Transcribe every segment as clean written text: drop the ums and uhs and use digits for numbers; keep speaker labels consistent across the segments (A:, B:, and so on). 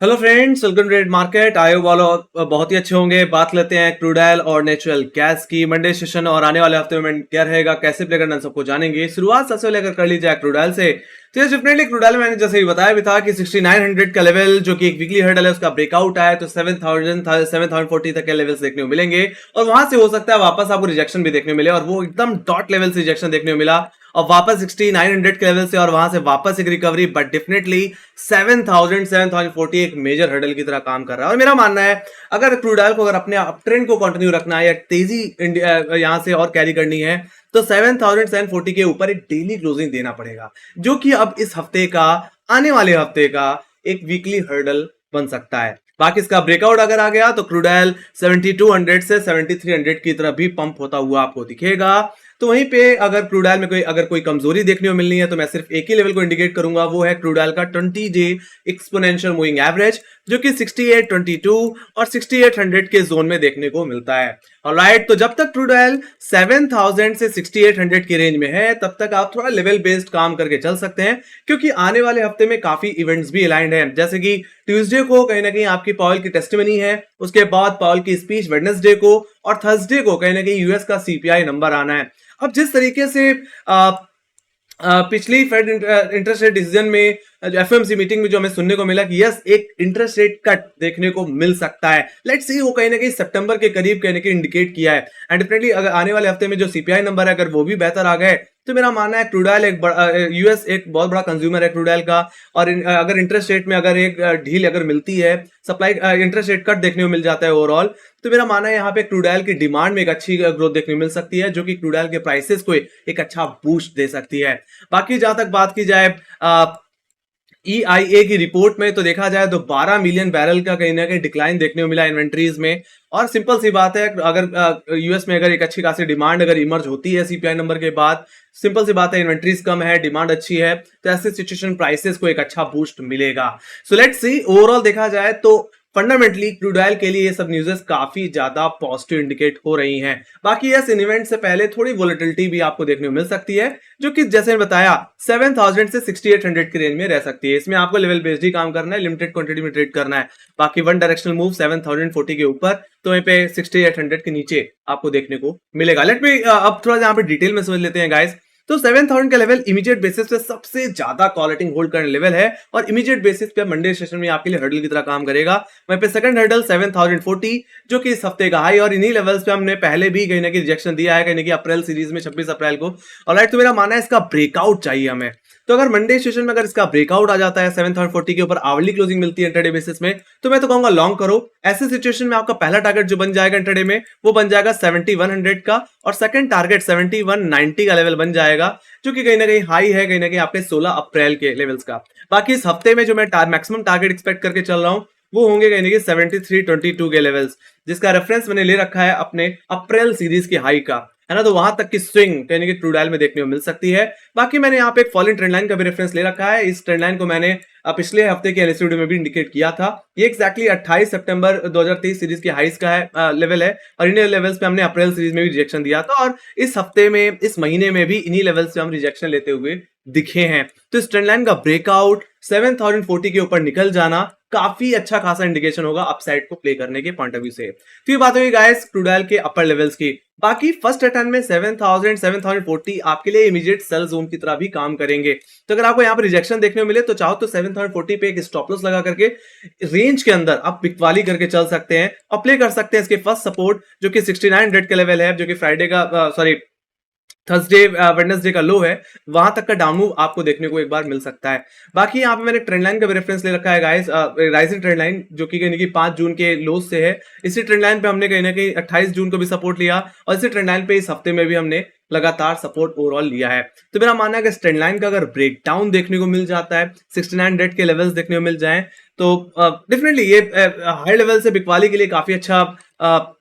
A: Hello friends, welcome trade market. आयो वालों बहुत ही अच्छे होंगे। बात लेते हैं क्रूड ऑयल और नेचुरल गैस की। मंडे सेशन और आने वाले हफ्ते में क्या रहेगा, कैसे प्ले करना, सबको जानेंगे। शुरुआत सबसे लेकर कर ली जाए क्रूड ऑयल से। तो ये डेफिनेटली क्रूड ऑयल मैंने जैसे ही बताया भी था कि 6900 का लेवल जो कि एक वीकली हर्डल है उसका ब्रेकआउट आया, तो 7040 तक के लेवल्स देखने को मिलेंगे और वहां से हो सकता है वापस आपको रिजेक्शन भी देखने को मिले, और वो एकदम डॉट लेवल से रिजेक्शन देखने को मिला और वापस 6900 के लेवल से और वहां से वापस एक रिकवरी। बट डेफिनेटली 7040 एक मेजर हर्डल की तरह काम कर रहा है। और मेरा मानना है अगर क्रूड ऑयल को अगर अपने अप ट्रेंड को कंटिन्यू रखना है या तेजी यहां से और कैरी करनी है तो 7740 के ऊपर एक डेली क्लोजिंग देना पड़ेगा, जो कि अब इस हफ्ते का, आने वाले हफ्ते का एक वीकली हर्डल बन सकता है। बाकी इसका ब्रेकआउट अगर आ गया तो क्रूड ऑयल 7200 से 7300 की तरफ भी पंप होता हुआ आपको दिखेगा। तो वहीं पे अगर क्रूड ऑयल में कोई कमजोरी देखने को मिलनी है तो मैं सिर्फ एक ही लेवल को इंडिकेट करूंगा, वो है क्रूड ऑयल का 20 डे एक्सपोनेंशियल मूविंग एवरेज, जो कि 6822 और 6800 के जोन में देखने को मिलता है। ऑलराइट, तो जब तक क्रूड ऑयल 7000 से 6800 की रेंज में है तब तक आप थोड़ा लेवल बेस्ड काम करके चल सकते हैं, क्योंकि आने वाले हफ्ते में काफी इवेंट्स भी अलाइंड हैं। जैसे कि ट्यूसडे को कहीं ना कहीं आपकी पावेल की टेस्टिमनी है, उसके बाद पावेल की स्पीच वेडनेसडे को, और थर्सडे को कहीं ना कहीं यूएस का सीपीआई नंबर आना है। अब जिस तरीके से पिछली फेड इंटरेस्ट रेट डिसीजन में एफएमसी मीटिंग में जो हमें सुनने को मिला कि यस एक इंटरेस्ट रेट कट देखने को मिल सकता है, लेट्स सी वो कहीं ना कहीं सितंबर के करीब कहीं ना कहीं इंडिकेट किया है। एंड डेफिनेटली अगर आने वाले हफ्ते में जो सीपीआई नंबर है अगर वो भी बेहतर आ गए तो मेरा मानना है क्रूड ऑयल यूएस एक बहुत बड़ा कंज्यूमर है क्रूड ऑयल का, और अगर इंटरेस्ट रेट में अगर एक ढील अगर मिलती है, सप्लाई इंटरेस्ट रेट कट देखने को मिल जाता है ओवरऑल, तो मेरा मानना है यहाँ पे क्रूड ऑयल की डिमांड में एक अच्छी ग्रोथ देखने को मिल सकती है, जो कि क्रूड ऑयल के प्राइसेस को एक अच्छा बूस्ट दे सकती है। बाकी जहां तक बात की जाए ईआईए की रिपोर्ट में, तो देखा जाए तो 12 मिलियन बैरल का कहीं ना कहीं डिक्लाइन देखने को मिला इन्वेंट्रीज में। और सिंपल सी बात है, अगर यूएस में अगर एक अच्छी खासी डिमांड अगर इमर्ज होती है सीपीआई नंबर के बाद, सिंपल सी बात है इन्वेंट्रीज कम है, डिमांड अच्छी है, तो ऐसे सिचुएशन प्राइसेस को एक अच्छा बूस्ट मिलेगा। सो लेट्स सी, ओवरऑल देखा जाए तो फंडामेंटली क्रूड ऑयल के लिए ये सब न्यूज़ेस काफी ज्यादा पॉजिटिव इंडिकेट हो रही हैं। बाकी यस, इन इवेंट से पहले थोड़ी वोलेटिलिटी भी आपको देखने को मिल सकती है, जो कि जैसे बताया 7000 से 6800 की रेंज में रह सकती है। इसमें आपको लेवल बेस्ड ही काम करना है, लिमिटेड क्वांटिटी में ट्रेड करना है। बाकी वन डायरेक्शनल मूव 7040 के ऊपर, तो वहीं पे 6800 के नीचे आपको देखने को मिलेगा। लेट मी अब थोड़ा यहाँ पे डिटेल में समझ लेते हैं गाइस। तो 7000 का लेवल इमीडिएट बेसिस पे सबसे ज्यादा कॉलेटिंग होल्ड करने लेवल है, और इमीडिएट बेसिस पे मंडे सेशन में आपके लिए हर्डल की तरह काम करेगा। वहीं पे सेकंड हर्डल 7040, जो कि इस हफ्ते का हाई, और इन्हीं लेवल्स पे हमने पहले भी कहीं ना कहीं रिजेक्शन दिया है, कहीं ना कहीं अप्रैल सीरीज में 26 अप्रैल को। ऑलराइट, तो मेरा मानना है इसका ब्रेकआउट चाहिए हमें। तो अगर मंडे सेशन में अगर इसका ब्रेकआउट आ जाता है 7040 के ऊपर, आवरली क्लोजिंग मिलती है इंटरडे बेसिस में, तो मैं तो कहूंगा लॉन्ग करो। ऐसे सिचुएशन में आपका पहला टारगेट जो बन जाएगा इंटरडे में वो बन जाएगा 7100 का, और सेकंड टारगेट 7190 का लेवल बन जाएगा, जो कि कहीं ना कहीं हाई है, कहीं ना कहीं आपके 16 अप्रैल के लेवल्स का। बाकी इस हफ्ते में जो मैं मैक्सिमम टारगेट एक्सपेक्ट करके चल रहा हूं वो होंगे कहीं ना कहीं 7322 के लेवल्स, जिसका रेफरेंस मैंने ले रखा है अपने अप्रैल सीरीज की हाई का, है ना। तो वहां तक की स्विंग कहीं ना कहीं क्रूड ऑयल में देखने को मिल सकती है। बाकी मैंने यहाँ पे एक फॉलिंग ट्रेंड लाइन का भी रेफरेंस ले रखा है। इस ट्रेंड लाइन को मैंने पिछले हफ्ते के एनालिसिस वीडियो में भी इंडिकेट किया था। ये एक्जैक्टली 28 सितंबर 2023 सीरीज की हाइस का है लेवल है, और इन्हीं लेवल्स पे हमने अप्रैल सीरीज में भी रिजेक्शन दिया था, और इस हफ्ते में, इस महीने में भी इन्हीं लेवल्स पे हम रिजेक्शन लेते हुए दिखे हैं। तो इस ट्रेंड लाइन का ब्रेकआउट 7040 के ऊपर निकल जाना काफी अच्छा खासा इंडिकेशन होगा अपसाइड को प्ले करने के पॉइंट ऑफ व्यू से। तो ये बात हुई गाइस क्रूड ऑयल के अपर लेवल्स की। बाकी फर्स्ट अटेम्प्ट में 7000 7040 आपके लिए इमीडिएट सेल जोन की तरह भी काम करेंगे। तो अगर आपको यहाँ पर रिजेक्शन देखने को मिले तो चाहो तो 7040 पे एक स्टॉप लॉस लगा करके रेंज के अंदर आप बिकवाली करके चल सकते हैं और प्ले कर सकते हैं इसके फर्स्ट सपोर्ट, जो कि 6900 का लेवल है, जो कि फ्राइडे का थर्सडे वेडनेसडे का लो है, वहां तक का डाउन मूव आपको देखने को एक बार मिल सकता है। बाकी यहाँ पे मैंने ट्रेंड लाइन का भी रेफरेंस ले रखा है गाइस, राइजिंग ट्रेंड लाइन, जो कि कहीं 5 जून के लोज से है। इसी ट्रेंड लाइन पे हमने कहीं ना कहीं 28 जून को भी सपोर्ट लिया, और इसी ट्रेंड लाइन पे इस हफ्ते में भी हमने लगातार सपोर्ट ओवरऑल लिया है। तो मेरा मानना है कि ट्रेंड लाइन का अगर ब्रेकडाउन देखने को मिल जाता है, 6900 के लेवल्स देखने को मिल जाए, तो डेफिनेटली ये हाई लेवल से बिकवाली के लिए काफी अच्छा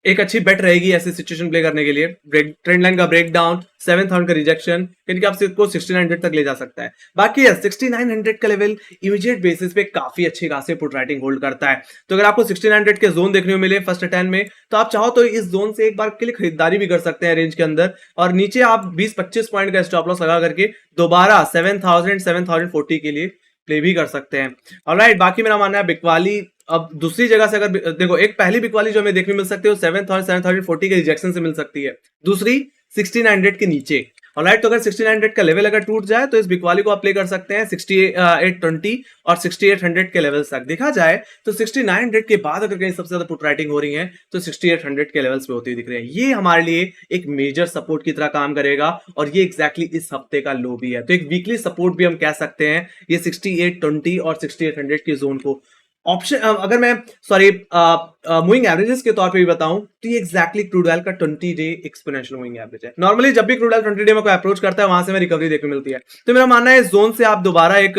A: एक अच्छी बेट रहेगी ऐसे सिचुएशन प्ले करने के लिए। ट्रेंड लाइन का ब्रेकडाउन, 7000 का रिजेक्शन, क्योंकि आप सिर्फ को 6900 तक ले जा सकता है। बाकी 6900 का लेवल इमीडिएट बेसिस पे काफी अच्छी खासी पुट राइटिंग होल्ड करता है। तो अगर आपको 6900 के जोन देखने को मिले फर्स्ट अटेम्प्ट में, तो आप चाहो तो इस जोन से एक बार के लिए खरीदारी भी कर सकते हैं रेंज के अंदर, और नीचे आप 20-25 पॉइंट का स्टॉप लॉस लगा करके दोबारा 7000 7040 के लिए प्ले भी कर सकते हैं। ऑलराइट, बाकी मेरा मानना है बिकवाली अब दूसरी जगह से अगर देखो, एक पहली बिकवाली जो हमें देखने मिल सकती है वो 7th और 740 के रिजेक्शन से मिल सकती है, दूसरी 1600 के नीचे। ऑलराइट, तो अगर 1600 का लेवल अगर टूट जाए तो इस बिकवाली को आप प्ले कर सकते हैं 6820 और 6800 के लेवल्स तक। देखा जाए तो 6900 के बाद अगर कहीं सबसे ज्यादा पुट राइटिंग हो रही है तो 6800 के लेवल्स पे होती हुई दिख रही है। ये हमारे लिए एक मेजर सपोर्ट की तरह काम करेगा और ये एग्जैक्टली इस हफ्ते का लो भी है, तो एक वीकली सपोर्ट भी हम कह सकते हैं ये 6820 और 6800 की जोन को। ऑप्शन अगर मैं सॉरी मूविंग एवरेजेस के तौर पे भी बताऊं तो ये एग्जैक्टली क्रूड ऑयल का 20 डे एक्सपोनेंशियल मूविंग एवरेज है। नॉर्मली जब भी क्रूड ऑयल 20 डे में कोई अप्रोच करता है वहां से हमें रिकवरी देखने मिलती है, तो मेरा मानना है इस जोन से आप दोबारा एक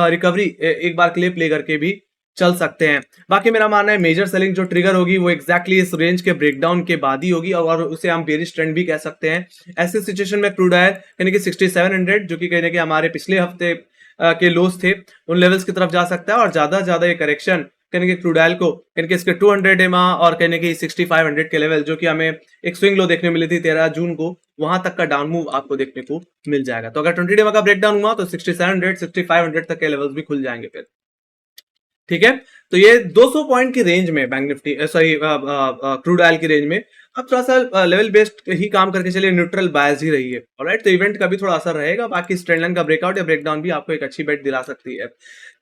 A: रिकवरी एक बार के लिए प्ले करके भी चल सकते हैं। बाकी मेरा मानना है मेजर सेलिंग जो ट्रिगर होगी वो एग्जैक्टली इस रेंज के ब्रेकडाउन के बाद ही होगी और उसे हम बेरिश ट्रेंड भी कह सकते हैं। ऐसे सिचुएशन में क्रूड ऑयल यानी कि 6700 जो कि कहने के हमारे पिछले हफ्ते के लोस थे उन लेवल्स की तरफ जा सकता है और ज्यादा ये करेक्शन कहने के क्रूड ऑयल को कहने के इसके 200 एमआ और कहने के 6500 के लेवल जो कि हमें एक स्विंग लो देखने मिली थी 13 जून को, वहां तक का डाउन मूव आपको देखने को मिल जाएगा। तो अगर 20 एमआ का ब्रेकडाउन हुआ तो 6700 6500 तक के लेवल्स भी खुल जाएंगे फिर। ठीक है, तो ये 200 पॉइंट की रेंज में bank Nifty sorry crude oil की रेंज में अब थोड़ा सा लेवल बेस्ड ही काम करके चलिए, न्यूट्रल बायस ही रही है। ऑलराइट, तो इवेंट का भी थोड़ा असर रहेगा, बाकी ट्रेंड लाइन का ब्रेकआउट या ब्रेकडाउन भी आपको एक अच्छी बेट दिला सकती है।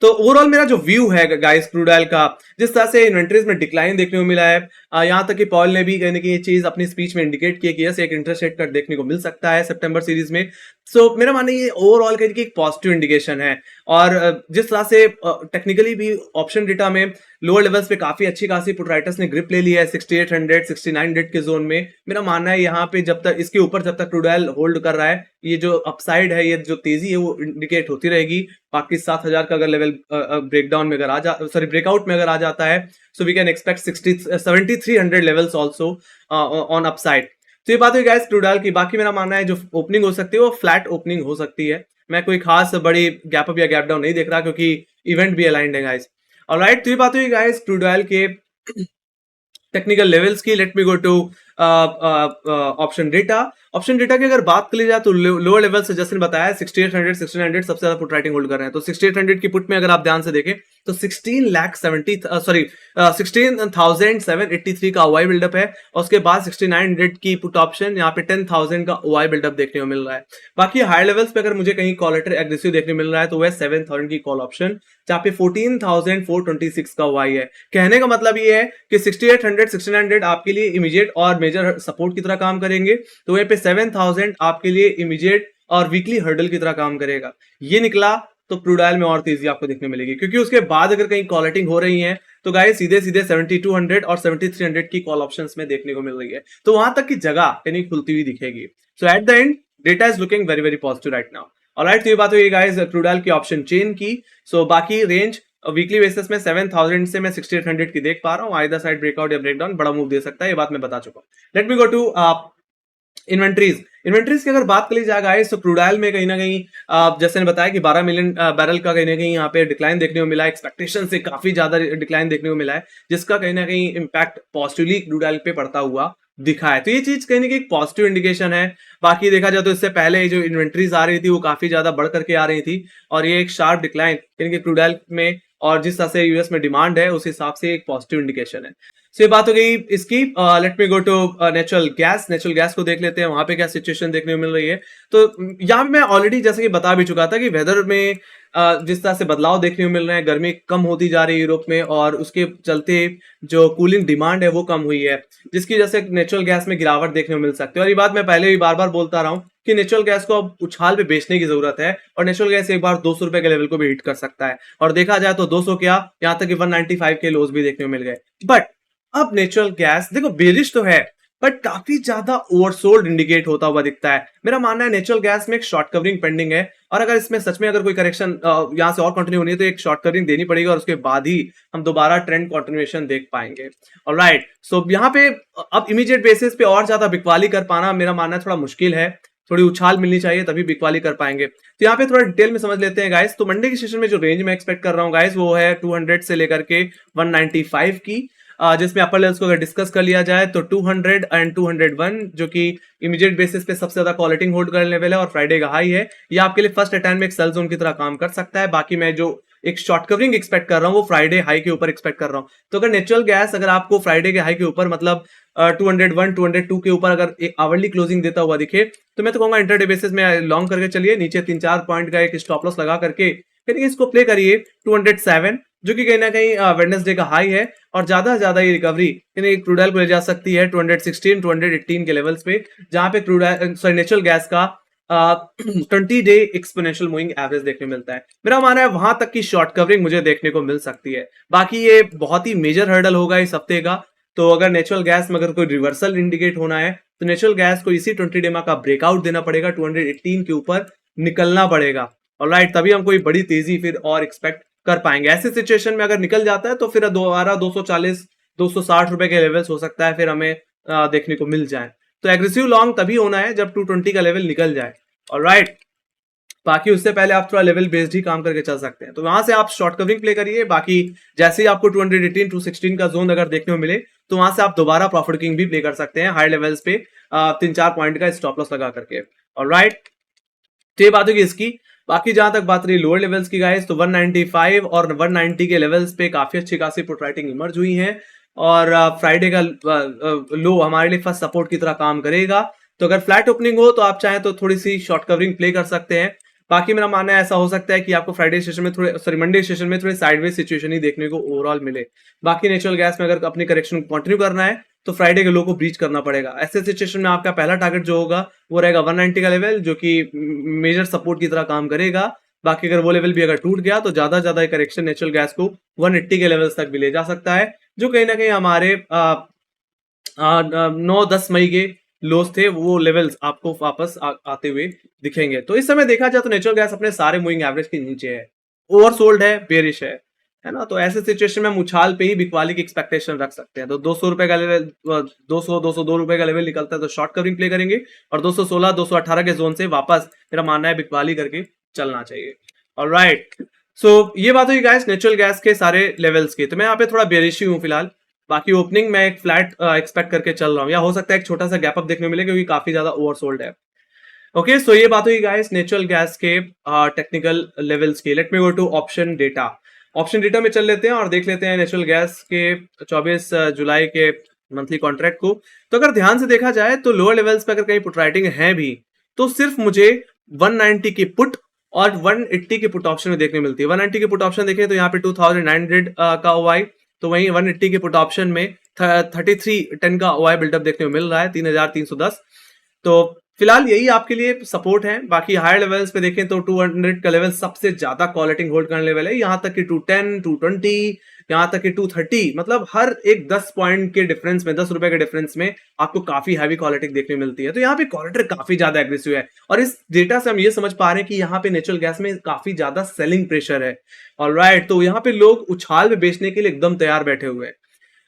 A: तो ओवरऑल मेरा जो व्यू है गाइस क्रूड ऑयल का, जिस तरह से इन्वेंट्रीज में डिक्लाइन देखने को मिला है, यहाँ तक कि पॉल ने भी कहने की ये चीज अपनी स्पीच में इंडिकेट किया कि यस एक इंटरेस्ट रेट कट देखने को मिल सकता है सितंबर सीरीज में। सो मेरा मानना ये ओवरऑल कहने की एक पॉजिटिव इंडिकेशन है और जिस तरह से टेक्निकली भी ऑप्शन डेटा में लोअर लेवल्स पे काफी अच्छी खासी पुट राइटर्स ने ग्रिप ले लिया है 6800 6900 के जोन में। मेरा मानना है यहाँ पे जब तक इसके ऊपर जब तक क्रूड ऑयल होल्ड कर रहा है, ये जो अपसाइड है, ये जो तेजी है वो इंडिकेट होती रहेगी। बाकी 7000 का अगर लेवल ब्रेकडाउन में अगर ब्रेकआउट में अगर आ जाता है so we can expect 7300 levels also on upside. तो ये बात हुई गाइस क्रूड ऑयल की। बाकी मेरा मानना है जो ओपनिंग हो सकती है वो फ्लैट ओपनिंग हो सकती है, मैं कोई खास बड़ी गैप अप या गैप डाउन नहीं देख रहा क्योंकि इवेंट भी अलाइंड है गाइस। ऑलराइट, तो ये बात हुई गाइस क्रूड ऑयल के टेक्निकल लेवल्स की। Let me go to option data. Option data की अगर बात करी जाए तो लोअर लेवल से जैसे बताया 6800 1600 सबसे ज्यादा पुट राइटिंग होल्ड कर रहे हैं। तो 6800 की पुट में अगर आप ध्यान से देखें तो 16,783 का ओआई बिल्डअप है और उसके बाद 6900 की पुट ऑप्शन यहाँ पे 10,000 का ओआई बिल्डअप देखने को मिल रहा है। बाकी हाई लेवल्स पे अगर मुझे कहीं कॉलेटर एग्रेसिव देखने मिल रहा है तो वह 7000 की कॉल ऑप्शन जहाँ पे 14,426 का ओआई है। कहने का मतलब ये है कि 6800 1600 आपके लिए इमीडिएट और मेजर सपोर्ट की तरह काम करेंगे, तो वहीं पे 7000 आपके लिए इमीडिएट और वीकली हर्डल की तरह काम करेगा। ये निकला तो क्रूड ऑयल में और तेजी आपको देखने मिलेगी क्योंकि उसके बाद अगर कहीं कॉलेटिंग हो रही है तो गाइस सीधे 7200 और 7300 की कॉल ऑप्शंस में देखने को मिल रही है, तो वहां तक की जगह कहीं खुलती हुई दिखेगी। So at the end data is looking very very positive right now. Alright, तो ये बात हुई गाइस क्रूड ऑयल की ऑप्शन चेन की। सो बाकी रेंज वीकली बेसिस में 7000 से मैं 6800 की देख पा रहा हूँ, आइदर साइड ब्रेकआउट या ब्रेकडाउन बड़ा मूव दे सकता है, ये बात मैं बता चुका हूँ। Let me go to inventories की अगर बात करी जाए गाइस तो क्रूड ऑयल में कहीं ना कहीं जैसे ने बताया कि 12 मिलियन बैरल का कहीं ना कहीं यहाँ पे डिक्लाइन देखने को मिला है, एक्सपेक्टेशन से काफी ज्यादा डिक्लाइन देखने को मिला है जिसका कहीं ना कहीं इम्पैक्ट पॉजिटिवली क्रूड ऑयल पे पड़ता हुआ दिखा है। तो ये चीज कहीं ना कहीं एक पॉजिटिव इंडिकेशन है। बाकी देखा जाए तो इससे पहले जो इन्वेंट्रीज आ रही थी वो काफी ज्यादा बढ़ करके आ रही थी और ये एक शार्प डिक्लाइन यानी कि क्रूड ऑयल में और जिस तरह से यूएस में डिमांड है उस हिसाब से एक पॉजिटिव इंडिकेशन है। सो ये बात हो गई इसकी। Let me go to natural gas को देख लेते हैं वहां पे क्या सिचुएशन देखने को मिल रही है। तो यहाँ पे मैं ऑलरेडी जैसे कि बता भी चुका था कि वेदर में जिस तरह से बदलाव देखने को मिल रहे हैं, गर्मी कम होती जा रही है यूरोप में और उसके चलते जो कूलिंग डिमांड है वो कम हुई है जिसकी वजह से नेचुरल गैस में गिरावट देखने को मिल सकती है। और ये बात मैं पहले भी बार बार बोलता रहा हूँ कि नेचुरल गैस को अब उछाल पे बेचने की जरूरत है और नेचुरल गैस एक बार 200 रुपए के लेवल को भी हिट कर सकता है और देखा जाए तो 200 क्या यहाँ तक कि 195 के लोज भी देखने को मिल गए। बट अब नेचुरल गैस देखो बेरिश तो है बट काफी ज्यादा ओवरसोल्ड इंडिकेट होता हुआ दिखता है। मेरा मानना है नेचुरल गैस में एक शॉर्ट कवरिंग पेंडिंग है और अगर इसमें सच में अगर कोई करेक्शन यहाँ से और कंटिन्यू होनी है तो एक शॉर्ट कवरिंग देनी पड़ेगी और उसके बाद ही हम दोबारा ट्रेंड कंटिन्यूएशन देख पाएंगे। ऑलराइट, सो यहाँ पे अब इमीडिएट बेसिस पे और ज्यादा बिकवाली कर पाना मेरा मानना थोड़ा मुश्किल है, थोड़ी उछाल मिलनी चाहिए तभी बिकवाली कर पाएंगे। तो यहाँ पे थोड़ा डिटेल में समझ लेते हैं गाइस। तो मंडे के सेशन में जो रेंज में एक्सपेक्ट कर रहा हूँ गाइस वो है 200 से लेकर के 195 की। जिसमें अपर लेवल्स को अगर डिस्कस कर लिया जाए तो 200 एंड 201 जो कि इमीडिएट बेसिस पे सबसे ज्यादा क्वालिटी होल्ड करने लेवल है और फ्राइडे का हाई है। ये आपके लिए फर्स्ट अटैम्प्ट में एक सेल जोन की तरह काम कर सकता है। बाकी मैं जो एक शॉर्ट कवरिंग एक्सपेक्ट कर रहा हूँ वो फ्राइडे हाई के ऊपर एक्सपेक्ट कर रहा हूँ। तो अगर नेचुरल गैस अगर आपको फ्राइडे के हाई के ऊपर मतलब 201 202 के ऊपर अगर एक आवरली क्लोजिंग देता हुआ दिखे तो मैं तो कहूंगा इंटरडे बेसिस में लॉन्ग करके चलिए, नीचे 3-4 पॉइंट का एक स्टॉप लॉस लगा करके फिर इसको प्ले करिए 207 जो कि कहीं ना कहीं वेडनेसडे का हाई है और ज्यादा से ज्यादा ये रिकवरी क्रूड ऑयल को ले जा सकती है 216 218 के लेवल्स पे, जहां पे क्रूड सॉरी नेचुरल गैस का 20 डे एक्सपोनेंशियल मूविंग एवरेज देखने मिलता है। मेरा मानना है वहां तक की शॉर्ट कवरिंग मुझे देखने को मिल सकती है। बाकी ये बहुत ही मेजर हर्डल होगा इस हफ्ते का। तो अगर नेचुरल गैस में अगर कोई रिवर्सल इंडिकेट होना है तो नेचुरल गैस को इसी 20 डे का ब्रेकआउट देना पड़ेगा, 218 के ऊपर निकलना पड़ेगा। ऑलराइट, तभी हम कोई बड़ी तेजी फिर और एक्सपेक्ट कर पाएंगे। ऐसे सिचुएशन में अगर निकल जाता है तो फिर दोबारा 240 260 रुपए के लेवल्स हो सकता है फिर हमें देखने को मिल जाए। तो एग्रेसिव लॉन्ग तभी होना है जब 220 का लेवल निकल जाए। ऑलराइट, बाकी उससे पहले आप थोड़ा लेवल बेस्ड ही काम करके चल सकते हैं। तो वहां से आप शॉर्ट कवरिंग प्ले करिए। बाकी जैसे ही आपको 218 216 का जोन अगर देखने को मिले तो वहां से आप दोबारा प्रॉफिट किंग भी प्ले कर सकते हैं हाई लेवल्स पे 3-4 पॉइंट का स्टॉप लॉस लगा करके। ऑलराइट, तो ये बात होगी इसकी। बाकी जहां तक बात रही लोअर लेवल्स की गाइस, तो 195 और 190 के लेवल्स पे काफी अच्छी खासी पुट राइटिंग इमर्ज हुई है और फ्राइडे का लो हमारे लिए फर्स्ट सपोर्ट की तरह काम करेगा। तो अगर फ्लैट ओपनिंग हो तो आप चाहें तो थोड़ी सी शॉर्ट कवरिंग प्ले कर सकते हैं। बाकी मेरा मानना है ऐसा हो सकता है कि आपको फ्राइडे सेशन में थोड़े सॉरी मंडे सेशन में थोड़े साइडवेज सिचुएशन ही देखने को ओवरऑल मिले। बाकी नेचुरल गैस में अगर अपनी करेक्शन कंटिन्यू करना है तो फ्राइडे के लो को ब्रीच करना पड़ेगा। ऐसे सिचुएशन में आपका पहला टारगेट जो होगा वो रहेगा 190 का लेवल जो कि मेजर सपोर्ट की तरह काम करेगा। बाकी अगर वो लेवल भी अगर टूट गया तो ज्यादा करेक्शन नेचुरल गैस को 180 के लेवल्स तक भी ले जा सकता है, जो कहीं ना कहीं हमारे 9-10 मई के लोस थे वो लेवल्स आपको वापस आते हुए दिखेंगे। तो इस समय देखा जाए तो नेचुरल गैस अपने सारे मूविंग एवरेज के नीचे है, ओवरसोल्ड है, बेरिश है ना। तो ऐसे सिचुएशन में हम उछाल पे ही बिकवाली की एक्सपेक्टेशन रख सकते हैं। तो 200 रुपए का लेवल 202 रुपए का लेवल निकलता है तो शॉर्ट कवरिंग प्ले करेंगे और 216 218 के जोन से वापस मेरा मानना है बिकवाली करके चलना चाहिए। ऑलराइट, सो ये बात हुई गाइस नेचुरल गैस के सारे लेवल्स की। तो मैं यहाँ पे थोड़ा बेरिश हूँ फिलहाल। बाकी ओपनिंग मैं एक फ्लैट एक्सपेक्ट करके चल रहा हूँ, या हो सकता है एक छोटा सा गैप अप देखने मिले क्योंकि काफी ज्यादा ओवरसोल्ड है। ओके, सो ये बात हुई गाइस नेचुरल गैस के टेक्निकल लेवल्स की। Let me go to option data. Option data में चल लेते हैं और देख लेते हैं नेचुरल गैस के 24 जुलाई के मंथली कॉन्ट्रैक्ट को। तो अगर ध्यान से देखा जाए तो लोअर लेवल्स पे अगर कहीं पुट राइटिंग है भी तो सिर्फ मुझे 190 की पुट और 180 की पुट ऑप्शन में देखने मिलती है। 190 की पुट ऑप्शन देखें तो यहाँ पे 2900 का ओआई, तो वहीं 180 के पुट ऑप्शन में 3310 का ओआई बिल्डअप देखने को मिल रहा है 3310। तो फिलहाल यही आपके लिए सपोर्ट है। बाकी हायर लेवल्स पे देखें तो 200 का लेवल सबसे ज्यादा क्वालिटी होल्ड करने लेवल है, यहाँ तक कि 210 220 यहाँ तक कि 230, मतलब हर एक 10 पॉइंट के डिफरेंस में 10 रुपए के डिफरेंस में आपको काफी हैवी क्वालिटी देखने मिलती है। तो यहाँ पे क्वालिटी काफी ज्यादा एग्रेसिव है और इस डेटा से हम ये समझ पा रहे हैं कि यहाँ पे नेचुरल गैस में काफी ज्यादा सेलिंग प्रेशर है। ऑलराइट, तो यहाँ पे लोग उछाल में बेचने के लिए एकदम तैयार बैठे हुए हैं।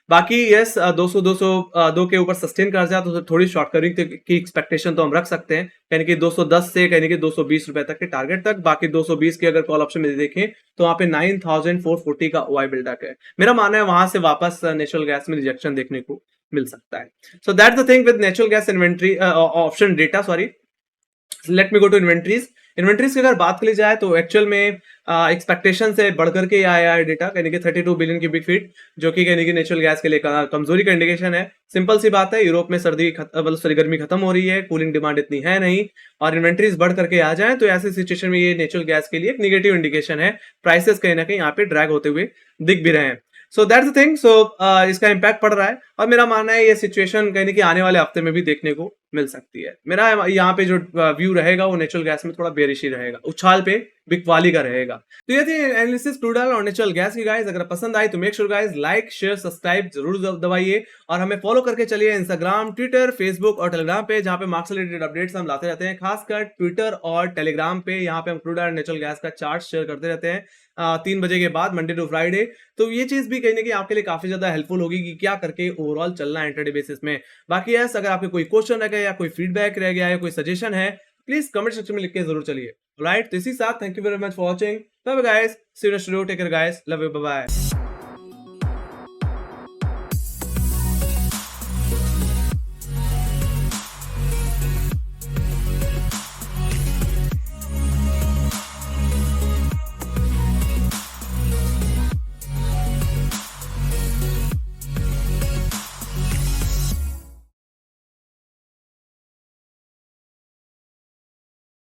A: बाकी यस 200 के ऊपर सस्टेन कर जाए तो थोड़ी शॉर्ट कवरिंग की एक्सपेक्टेशन तो हम रख सकते हैं, यानी कि 210 से यानी कि 220 रुपए तक के टारगेट तक। बाकी 220 के अगर कॉल ऑप्शन में देखें तो वहां पे 9440 का ओआई बिल्डअप है। मेरा मानना है वहां से वापस नेचुरल गैस में रिजेक्शन देखने को मिल सकता है। So that's the thing with natural gas inventory option data. Sorry, let me go to inventories. Inventories की अगर बात करी जाए तो एक्चुअल में एक्सपेक्टेशन से बढ़कर के आया है डेटा, यानी कि 32 बिलियन क्यूबिक फीट, जो कि यानी कि नेचुरल गैस के लिए कमजोरी का इंडिकेशन है। सिंपल सी बात है, यूरोप में गर्मी खत्म हो रही है, कूलिंग डिमांड इतनी है नहीं और इन्वेंट्रीज बढ़ करके आ जाए तो ऐसी सिचुएशन में ये नेचुरल गैस के लिए एक निगेटिव इंडिकेशन है। प्राइसेस कहीं ना कहीं यहाँ पे ड्रैग होते हुए दिख भी रहे हैं। So that's the thing. So इसका इंपैक्ट पड़ रहा है और मेरा मानना है ये सिचुएशन कहीं ना कहीं आने वाले हफ्ते में भी देखने को मिल सकती है। मेरा यहाँ पे जो व्यू रहेगा वो नेचुरल गैस में थोड़ा बेरिश ही रहेगा, उछाल पे बिकवाली का रहेगा। तो ये थी एनालिसिस क्रूड ऑयल और नेचुरल गैस की गाइस। अगर पसंद आई तो make sure guys like share subscribe जरूर दबाइए और हमें फॉलो करके चलिए इंस्टाग्राम, ट्विटर, फेसबुक और टेलीग्राम पे, जहां पे मार्क्स रिलेटेड अपडेट्स हम लाते रहते हैं। खासकर ट्विटर और टेलीग्राम पे यहाँ पे हम क्रूड ऑयल नेचुरल गैस का चार्ट शेयर करते रहते हैं 3 बजे के बाद, मंडे टू फ्राइडे। तो ये चीज भी कहीं ना कहीं आपके लिए काफी ज्यादा हेल्पफुल होगी कि क्या करके ओवरऑल चलना है इंटरडे बेसिस में। बाकी यस, अगर आपके कोई क्वेश्चन रह गया या कोई फीडबैक रह गया या कोई सजेशन है, प्लीज कमेंट सेक्शन में लिख के जरूर चलिए। राइट, तो इसी साथ thank you very much for watching. Bye bye guys, see you next video, take care guys, love you, bye bye.